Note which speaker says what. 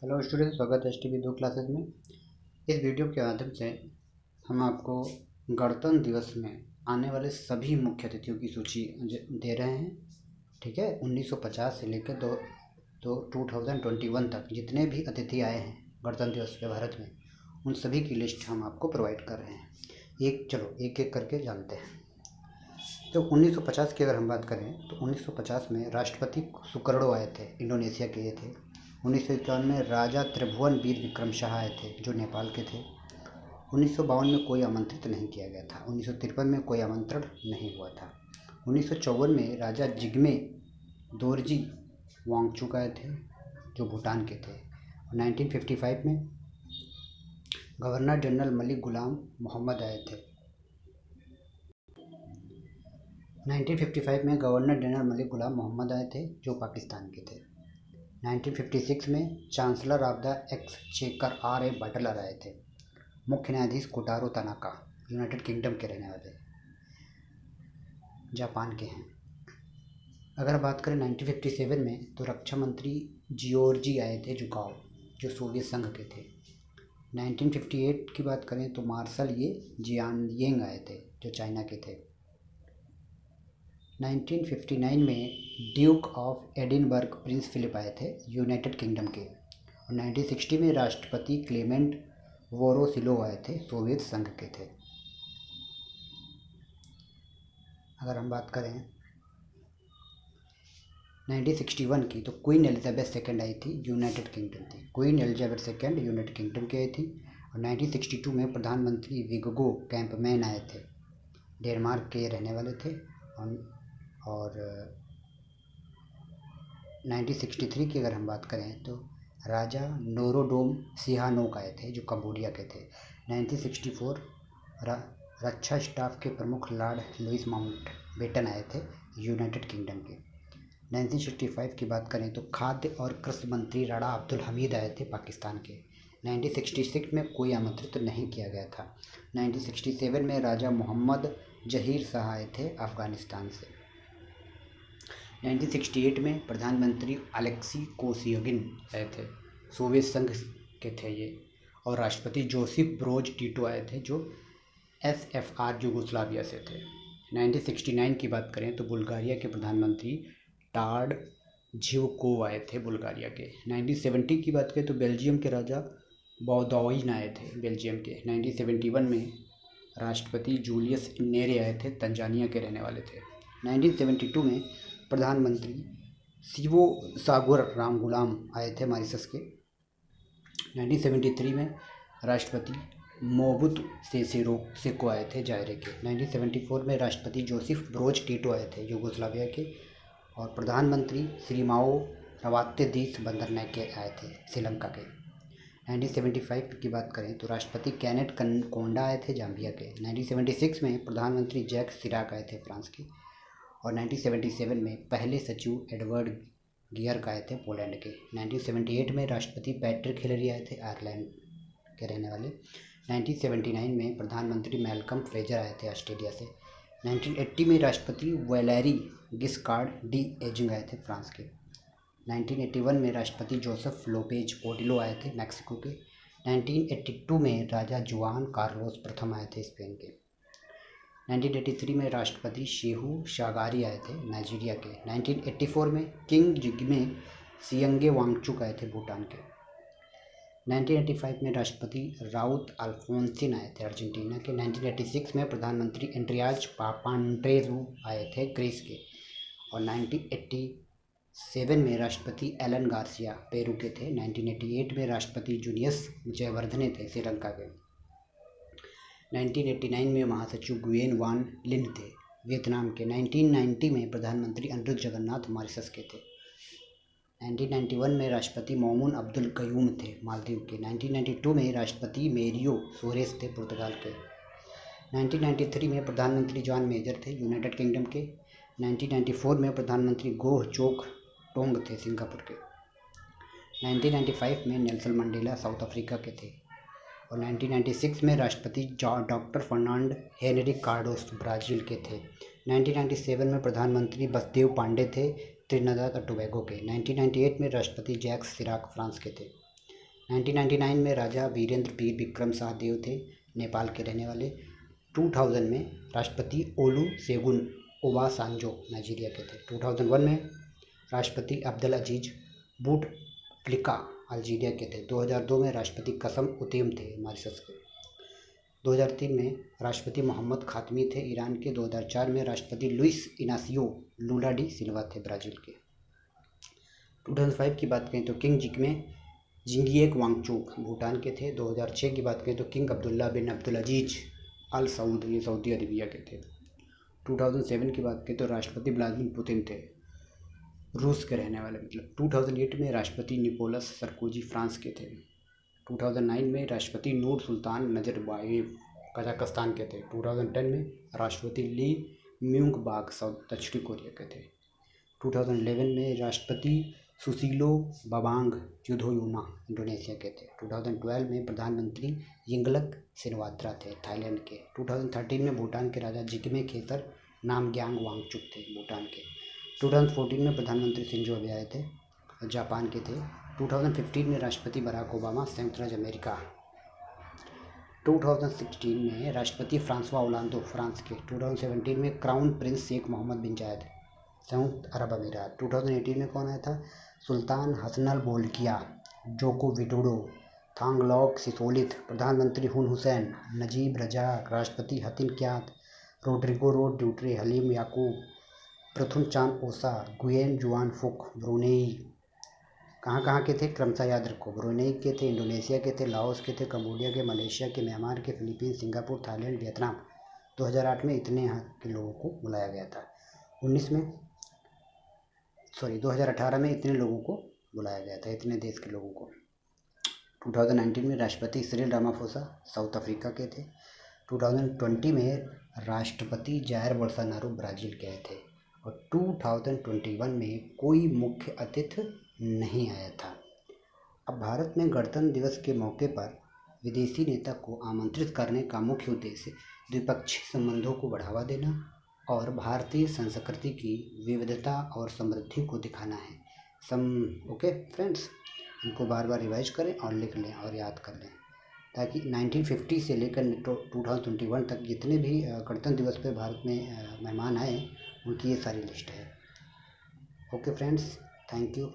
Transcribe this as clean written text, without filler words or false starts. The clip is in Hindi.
Speaker 1: हेलो स्टूडेंट, स्वागत है एसटीवी 2 क्लासेस में। इस वीडियो के माध्यम से हम आपको गणतंत्र दिवस में आने वाले सभी मुख्य अतिथियों की सूची दे रहे हैं। ठीक है, 1950 से लेकर 2021 तक जितने भी अतिथि आए हैं गणतंत्र दिवस पे भारत में, उन सभी की लिस्ट हम आपको प्रोवाइड कर रहे हैं। चलो एक एक करके जानते हैं। तो 1950 की अगर हम बात करें तो 1950 में राष्ट्रपति सुकर्णो आए थे, इंडोनेशिया के ये थे। 1951 में राजा त्रिभुवन वीर विक्रम शाह आए थे, जो नेपाल के थे। 1952 में कोई आमंत्रित नहीं किया गया था। 1953 में कोई आमंत्रण नहीं हुआ था। 1954 में राजा जिग्मे दोरजी वांगचुक आए थे, जो भूटान के थे। 1955 में गवर्नर जनरल मलिक गुलाम मोहम्मद आए थे। 1955 में गवर्नर जनरल मलिक गुलाम मोहम्मद आए थे, जो पाकिस्तान के थे। 1956 में chancellor of the exchequer R.A. Butler आए थे। मुख्य न्यायाधीश कोटारो तनाका यूनाइटेड किंगडम के रहने वाले, जापान के हैं। अगर बात करें 1957 में तो रक्षा मंत्री जियोर्जी आए थे जुकाव, जो सोवियत संघ के थे। 1958 की बात करें तो मार्शल जियानयेंग आए थे, जो चाइना के थे। 1959 में duke of Edinburgh prince Philip आए थे, यूनाइटेड किंगडम के। और 1960 में राष्ट्रपति क्लेमेंट वोरोसिलोव आए थे, सोवियत संघ के थे। अगर हम बात करें 1961 की तो क्वीन एलिजाबेथ सेकेंड आई थी, यूनाइटेड किंगडम थी। Queen Elizabeth second United kingdom की आई थी। और 1962 में प्रधानमंत्री विगो कैंपमैन आए थे, डेनमार्क के रहने वाले थे। और 1963 की अगर हम बात करें तो राजा नोरोडोम सिहानोक आए थे, जो कंबोडिया के थे। 1964 रक्षा स्टाफ के प्रमुख लॉर्ड लुइस माउंटबेटन आए थे, यूनाइटेड किंगडम के। 1965 की बात करें तो खाद्य और कृषि मंत्री राणा अब्दुल हमीद आए थे, पाकिस्तान के। 1966 में कोई आमंत्रित नहीं किया गया था। 1967 में राजा मोहम्मद जहीर शाह आए थे, अफ़गानिस्तान से। 1968 में प्रधानमंत्री अलेक्सी कोसिगिन आए थे, सोवियत संघ के थे ये। और राष्ट्रपति जोसेफ ब्रोज टिटो आए थे, जो SFR यूगोस्लाविया से थे। 1969 की बात करें तो बुल्गारिया के प्रधानमंत्री टार्ड झिवकोव आए थे, बुल्गारिया के। 1970 की बात करें तो बेल्जियम के राजा बौदौइन आए थे, बेल्जियम के। 1971 में राष्ट्रपति जूलियस नेरे आए थे, तंजानिया के रहने वाले थे। 1972 में प्रधानमंत्री सिवो सागुर रामगुलाम आए थे, मॉरिशस के। 1973 में राष्ट्रपति मोबुतु सेसेरो सेको आए थे, जायरे के। 1974 में राष्ट्रपति जोसेफ ब्रोज टिटो आए थे, यूगोस्लाविया के। और प्रधानमंत्री श्रीमाओ रवात्तेदीस बंदरनायके आए थे, श्रीलंका के। 1975 की बात करें तो राष्ट्रपति कैनेट कोंडा आए थे, जाम्बिया के। 1976 में प्रधानमंत्री जैक सिराक आए थे, फ्रांस के। और 1977 में पहले सचिव एडवर्ड गियर्क आए थे, पोलैंड के। 1978 में राष्ट्रपति पैट्रिक हिलरी आए थे, आयरलैंड के रहने वाले। 1979 में प्रधानमंत्री मैल्कम फ्रेजर आए थे, ऑस्ट्रेलिया से। 1980 में राष्ट्रपति वैलेरी गिस्कार्ड डी एजिंग आए थे, फ्रांस के। 1981 में राष्ट्रपति जोसेफ लोपेज पोर्टिलो आए थे, मैक्सिको के। 1982 में राजा जुआन कार्लोस प्रथम आए थे, स्पेन के। 1983 में राष्ट्रपति शेहू शागारी आए थे, नाइजीरिया के। 1984 में किंग जिग्मे सियंगे वांगचुक आए थे, भूटान के। 1985 में राष्ट्रपति राउत अल्फोंसिन आए थे, अर्जेंटीना के। 1986 में प्रधानमंत्री एंड्रियाज पापांड्रेऊ आए थे, ग्रीस के। और 1987 में राष्ट्रपति एलन गार्सिया, पेरू के थे। 1988 में राष्ट्रपति जूलियस जयवर्धने थे, श्रीलंका के। 1989 में महासचिव गुयेन वान लिन थे, वियतनाम के। 1990 में प्रधानमंत्री अनिरुद्ध जगन्नाथ, मॉरिशस के थे। 1991 में राष्ट्रपति मौमून अब्दुल कयूम थे, मालदीव के। 1992 में राष्ट्रपति मेरियो सोरेस थे, पुर्तगाल के। 1993 में प्रधानमंत्री जॉन मेजर थे, यूनाइटेड किंगडम के। 1994 में प्रधानमंत्री गोह चोक टोंग थे, सिंगापुर के। 1995 में नेल्सन मंडेला, साउथ अफ्रीका के थे। और 1996 में राष्ट्रपति डॉक्टर फर्नांड हेनरिक कार्डोस, ब्राज़ील के थे। 1997 में प्रधानमंत्री बसदेव पांडे थे, त्रिनिदाद और टोबैगो के। 1998 में राष्ट्रपति जैक्स सिराक, फ्रांस के थे। 1999 में राजा वीरेंद्र वीर विक्रम शाहदेव थे, नेपाल के रहने वाले। 2000 में राष्ट्रपति ओलुसेगुन ओबासांजो नाइजीरिया के थे। 2001 में राष्ट्रपति अब्दुल अजीज बुटफ्लिका अल्जीरिया के थे। 2002 में राष्ट्रपति कसम उतेम थे, मॉरिशस के। 2003 में राष्ट्रपति मोहम्मद खातमी थे, ईरान के। 2004 में राष्ट्रपति लुइस इनासियो लूला डी सिल्वा थे, ब्राज़ील के। 2005 की बात करें तो किंग जिग्मे जिंगिएक वांगचुक भूटान के थे। 2006 की बात करें तो किंग अब्दुल्ला बिन अब्दुल अजीज अल सऊद, ये सऊदी अरबिया के थे। 2007 की बात करें तो राष्ट्रपति व्लादिमीर पुतिन थे, रूस के रहने वाले मतलब। 2008 में राष्ट्रपति निकोलस सरकोजी फ्रांस के थे। 2009 में राष्ट्रपति नूर सुल्तान नजरबायेव कजाकिस्तान के थे। 2010 में राष्ट्रपति ली म्यूंग बाग दक्षिण कोरिया के थे। 2011 में राष्ट्रपति सुसीलो बाबांग युधोयोना इंडोनेशिया के थे। 2012 में प्रधानमंत्री यिंगलक सिनवात्रा थे, थाईलैंड के। 2013 में भूटान के राजा जिग्मे खेसर नामग्याल वांगचुक थे, भूटान के। 2014 में प्रधानमंत्री शिंजो अबे आए थे, जापान के थे। 2015 में राष्ट्रपति बराक ओबामा, संयुक्त राज्य अमेरिका। 2016 में राष्ट्रपति फ्रांसवा ओलांदो, फ्रांस के। 2017 में क्राउन प्रिंस शेख मोहम्मद बिन जायद, संयुक्त अरब अमीरात। 2018 में कौन आया था? सुल्तान हसनल बोल्किया, जोको विडोडो, थांगलॉक सिसोलिथ, प्रधानमंत्री हुन हुसैन, नजीब रजाक, राष्ट्रपति हतिन क्यात, रोड्रिगो रोड ड्यूट्रे, हलीम याकूब, प्रथुम चांद ओसा, गुयेन जुआन फुक, ब्रुनेई। कहाँ के थे क्रमशः याद रखो। ब्रुनेई के थे, इंडोनेशिया के थे, लाओस के थे, कंबोडिया के, मलेशिया के, म्यांमार के, फिलीपींस, सिंगापुर, थाईलैंड, वियतनाम। 2008 में इतने यहाँ के लोगों को बुलाया गया था। 2018 में इतने लोगों को बुलाया गया था, इतने देश के लोगों को। 2019 में राष्ट्रपति सिरिल रामाफोसा, साउथ अफ्रीका के थे। 2020 में राष्ट्रपति जायर बोल्सोनारो, ब्राज़ील के थे। और 2021 में कोई मुख्य अतिथि नहीं आया था। अब भारत में गणतंत्र दिवस के मौके पर विदेशी नेता को आमंत्रित करने का मुख्य उद्देश्य द्विपक्षीय संबंधों को बढ़ावा देना और भारतीय संस्कृति की विविधता और समृद्धि को दिखाना है। ओके फ्रेंड्स, इनको बार बार रिवाइज करें और लिख लें और याद कर लें, ताकि 1950 से लेकर 2021 तक जितने भी गणतंत्र दिवस पे भारत में मेहमान आए, उनकी ये सारी लिस्ट है। Okay friends, thank you.